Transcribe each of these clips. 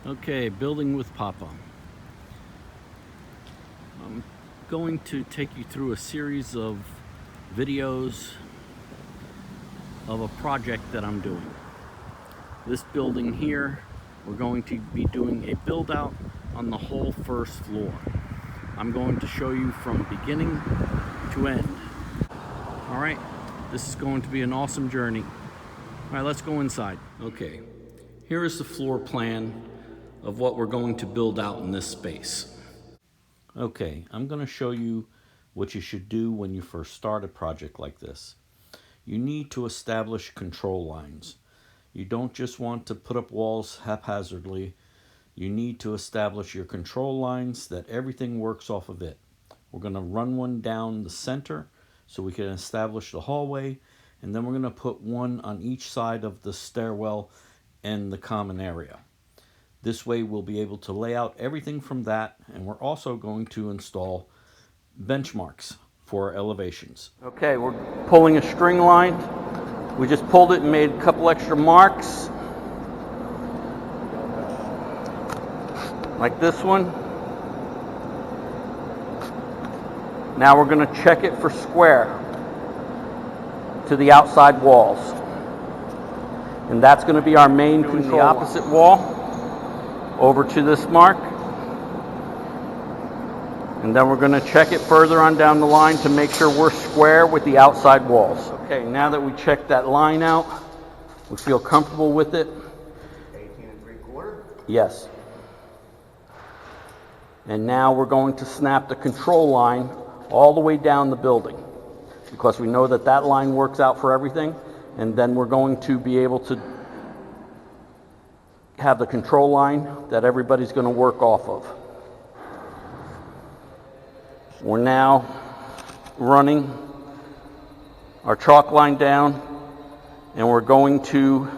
Okay, building with Papa. I'm going to take you through a series of videos of a project that I'm doing. This building here, we're going to be doing a build out on the whole first floor. I'm going to show you from beginning to end. All right, this is going to be an awesome journey. All right, let's go inside. Okay, here is the floor plan of what we're going to build out in this space. Okay, I'm going to show you what you should do when you first start a project like this. You need to establish control lines. You don't just want to put up walls haphazardly. You need to establish your control lines that everything works off of it. We're going to run one down the center so we can establish the hallway, and then we're going to put one on each side of the stairwell and the common area. This way we'll be able to lay out everything from that, and we're also going to install benchmarks for our elevations. Okay, we're pulling a string line. We just pulled it and made a couple extra marks. Like this one. Now we're going to check it for square to the outside walls. And that's going to be our main control. The opposite wall over to this mark. And then we're going to check it further on down the line to make sure we're square with the outside walls. Okay, now that we checked that line out, we feel comfortable with it. 18 3/4? Yes. And now we're going to snap the control line all the way down the building, because we know that that line works out for everything, and then we're going to be able to have the control line that everybody's going to work off of. We're now running our chalk line down, and we're going to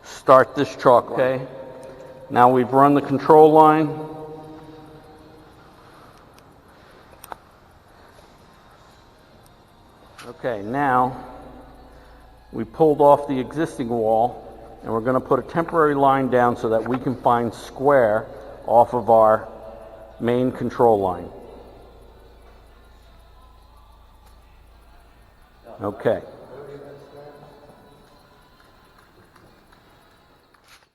start this chalk line. Okay. Now we've run the control line. Okay, now we pulled off the existing wall, and we're going to put a temporary line down so that we can find square off of our main control line. Okay.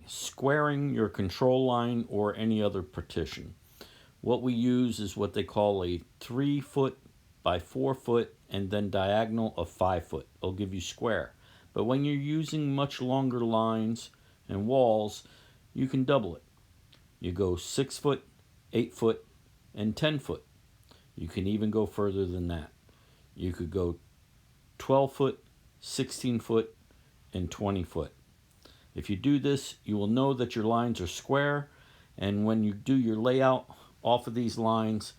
Squaring your control line or any other partition. What we use is what they call a 3 foot by 4 foot and then diagonal of 5 foot. It'll give you square. But when you're using much longer lines and walls, you can double it. You go 6 foot, 8 foot, and 10 foot. You can even go further than that. You could go 12 foot, 16 foot, and 20 foot. If you do this, you will know that your lines are square, and when you do your layout off of these lines,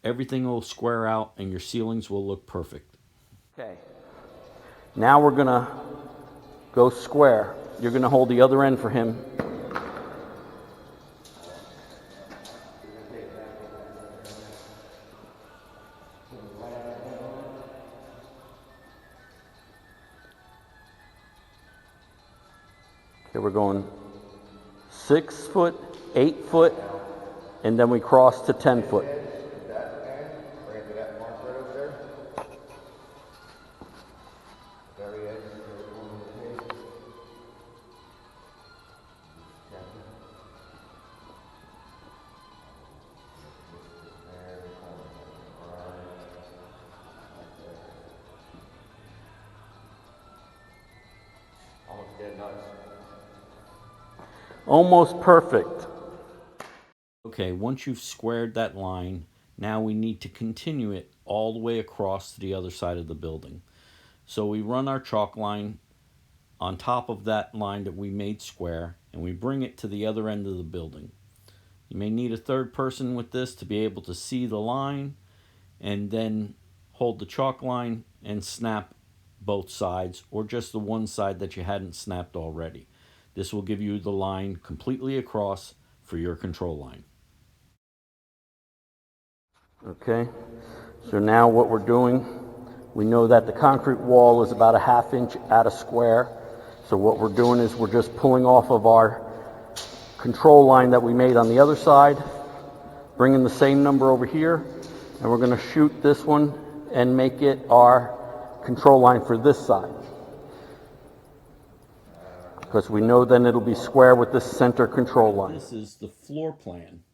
everything will square out and your ceilings will look perfect. Okay, now we're going to go square. You're going to hold the other end for him. Okay, we're going 6 foot, 8 foot, and then we cross to 10 foot. Bring it to that mark right over there. Very edge. Almost dead nuts. Almost perfect. Okay, once you've squared that line, now we need to continue it all the way across to the other side of the building. So we run our chalk line on top of that line that we made square, and we bring it to the other end of the building. You may need a third person with this to be able to see the line and then hold the chalk line and snap both sides, or just the one side that you hadn't snapped already. This will give you the line completely across for your control line. Okay, so now what we're doing, We know that the concrete wall is about a 1/2 inch at a square. So what we're doing is we're just pulling off of our control line that we made on the other side, bringing the same number over here, and we're going to shoot this one and make it our control line for this side. Because we know then it'll be square with this center control line. This is the floor plan.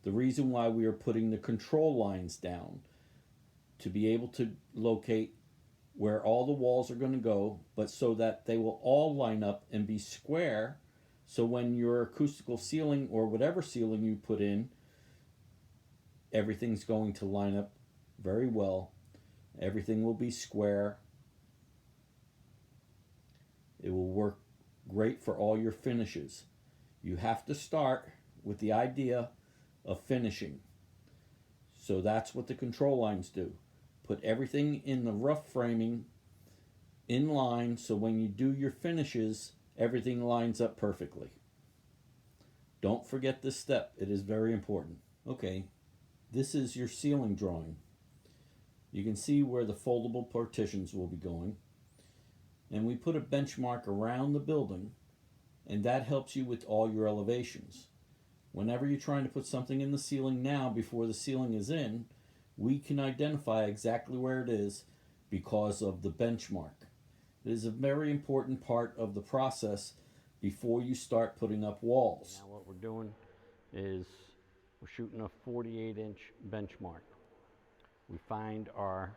The reason why we are putting the control lines down, to be able to locate where all the walls are going to go, but so that they will all line up and be square. So when your acoustical ceiling or whatever ceiling you put in, everything's going to line up very well. Everything will be square. It will work great for all your finishes. You have to start with the idea of finishing. So that's what the control lines do. Put everything in the rough framing in line, so when you do your finishes, everything lines up perfectly. Don't forget this step. It is very important. Okay, this is your ceiling drawing. You can see where the foldable partitions will be going. And we put a benchmark around the building, and that helps you with all your elevations. Whenever you're trying to put something in the ceiling now before the ceiling is in, we can identify exactly where it is because of the benchmark. It is a very important part of the process before you start putting up walls. Now what we're doing is we're shooting a 48-inch benchmark. We find our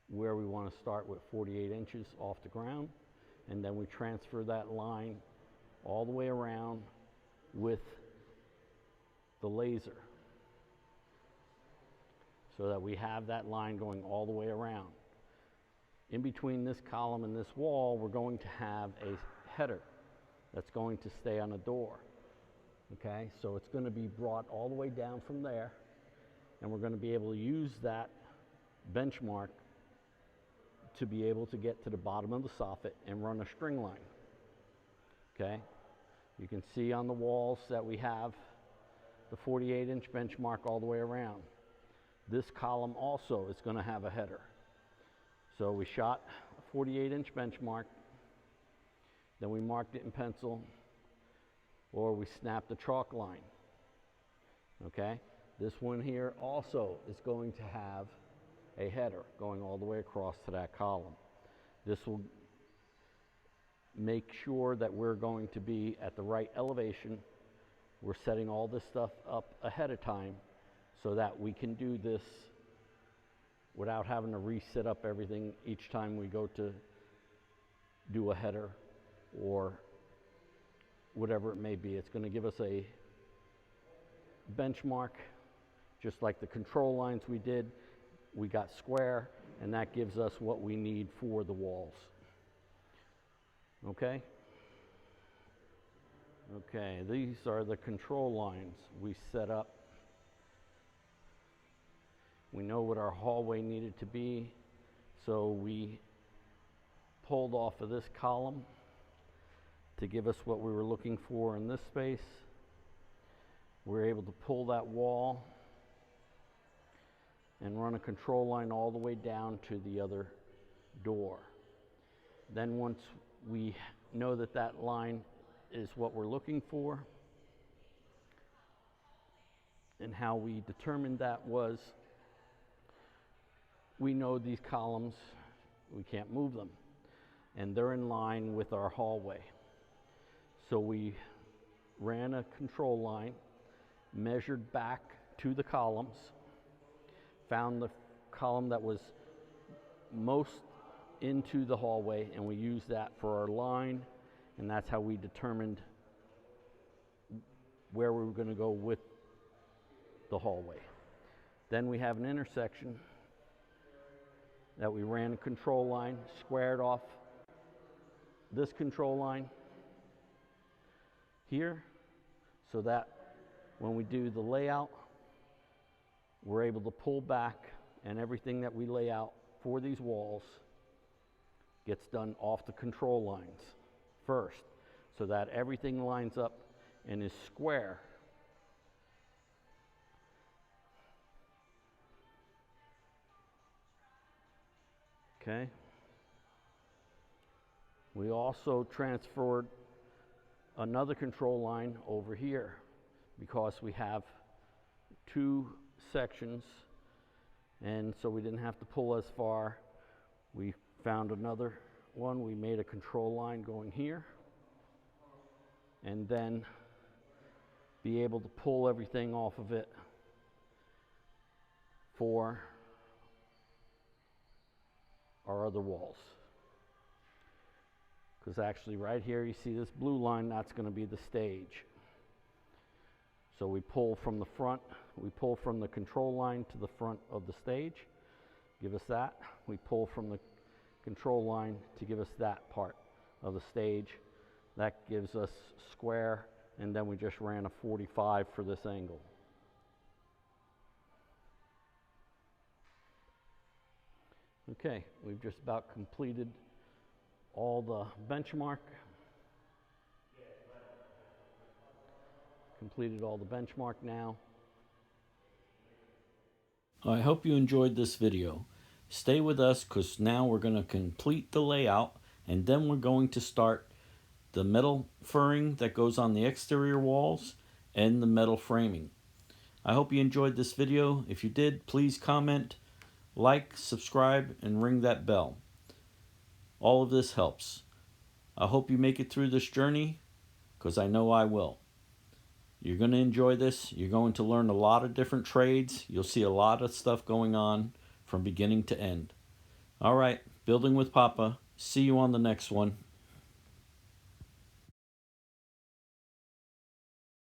where we want to start with 48 inches off the ground, and then we transfer that line all the way around with the laser so that we have that line going all the way around. In between this column and this wall, we're going to have a header that's going to stay on a door. Okay, so it's going to be brought all the way down from there, and we're going to be able to use that benchmark to be able to get to the bottom of the soffit and run a string line. Okay, you can see on the walls that we have the 48-inch benchmark all the way around. This column also is going to have a header. So we shot a 48-inch benchmark, then we marked it in pencil, or we snapped a chalk line. Okay, this one here also is going to have a header going all the way across to that column. This will make sure that we're going to be at the right elevation. We're setting all this stuff up ahead of time so that we can do this without having to reset up everything each time we go to do a header or whatever it may be. It's going to give us a benchmark, just like the control lines we did. We got square, and that gives us what we need for the walls. Okay? Okay, these are the control lines we set up. We know what our hallway needed to be, so we pulled off of this column to give us what we were looking for in this space. We were able to pull that wall and run a control line all the way down to the other door. Then once we know that that line is what we're looking for, and how we determined that was, we know these columns, we can't move them, and they're in line with our hallway. So we ran a control line, measured back to the columns, found the column that was most into the hallway, and we used that for our line, and that's how we determined where we were going to go with the hallway. Then we have an intersection that we ran a control line, squared off this control line here, so that when we do the layout, we're able to pull back, and everything that we lay out for these walls gets done off the control lines first, so that everything lines up and is square Okay. We also transferred another control line over here because we have two sections, and so we didn't have to pull as far. We found another one. We made a control line going here, and then be able to pull everything off of it for our other walls. Because actually right here you see this blue line, that's going to be the stage. So we pull from the front, we pull from the control line to the front of the stage, give us that. We pull from the control line to give us that part of the stage. That gives us square, and then we just ran a 45 for this angle. Okay, we've just about completed all the benchmark. Completed all the benchmark now. I hope you enjoyed this video. Stay with us because now we're going to complete the layout, and then we're going to start the metal furring that goes on the exterior walls and the metal framing. I hope you enjoyed this video. If you did, please comment, like, subscribe, and ring that bell. All of this helps. I hope you make it through this journey because I know I will. You're going to enjoy this. You're going to learn a lot of different trades. You'll see a lot of stuff going on from beginning to end. All right, Building with Papa. See you on the next one.